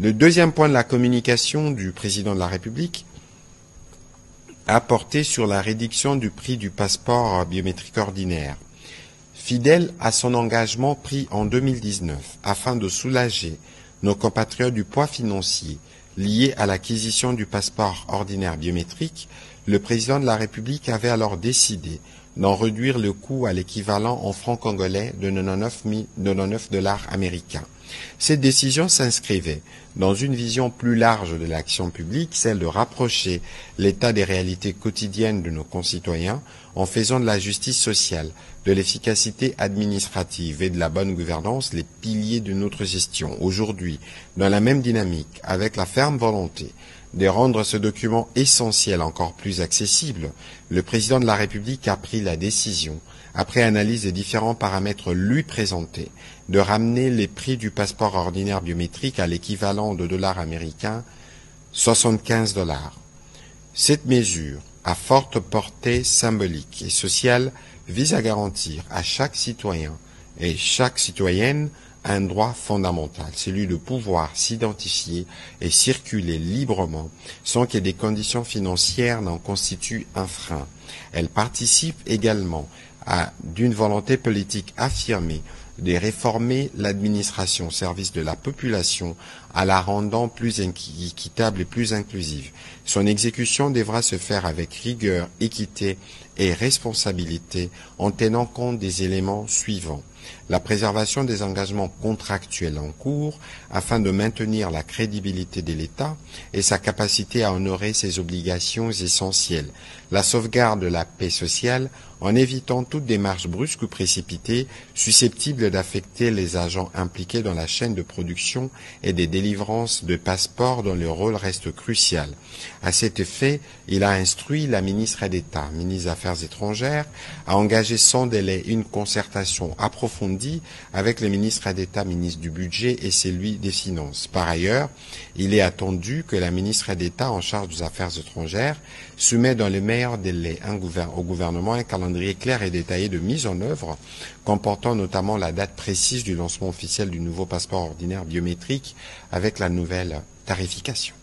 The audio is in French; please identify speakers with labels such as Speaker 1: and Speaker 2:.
Speaker 1: Le deuxième point de la communication du président de la République a porté sur la réduction du prix du passeport biométrique ordinaire. Fidèle à son engagement pris en 2019 afin de soulager nos compatriotes du poids financier lié à l'acquisition du passeport ordinaire biométrique, le président de la République avait alors décidé d'en réduire le coût à l'équivalent en francs congolais de 99 dollars américains. Cette décision s'inscrivait dans une vision plus large de l'action publique, celle de rapprocher l'état des réalités quotidiennes de nos concitoyens en faisant de la justice sociale, de l'efficacité administrative et de la bonne gouvernance les piliers de notre gestion. Aujourd'hui, dans la même dynamique, avec la ferme volonté de rendre ce document essentiel encore plus accessible, le président de la République a pris la décision, après analyse des différents paramètres lui présentés, de ramener les prix du passeport ordinaire biométrique à l'équivalent de dollars américains, 75 dollars. Cette mesure, à forte portée symbolique et sociale, vise à garantir à chaque citoyen et chaque citoyenne un droit fondamental, celui de pouvoir s'identifier et circuler librement sans que des conditions financières n'en constituent un frein. Elle participe également d'une volonté politique affirmée de réformer l'administration au service de la population en la rendant plus équitable et plus inclusive. Son exécution devra se faire avec rigueur, équité et responsabilité en tenant compte des éléments suivants. La préservation des engagements contractuels en cours afin de maintenir la crédibilité de l'État et sa capacité à honorer ses obligations essentielles. La sauvegarde de la paix sociale en évitant toute démarche brusque ou précipitée susceptible d'affecter les agents impliqués dans la chaîne de production et des délivrances de passeports dont le rôle reste crucial. À cet effet, il a instruit la ministre d'État, ministre des Affaires étrangères, à engager sans délai une concertation approfondie avec le ministre d'État, ministre du Budget et celui des Finances. Par ailleurs, il est attendu que la ministre d'État en charge des Affaires étrangères soumet dans les meilleurs délais au gouvernement un calendrier clair et détaillé de mise en œuvre, comportant notamment la date précise du lancement officiel du nouveau passeport ordinaire biométrique avec la nouvelle tarification.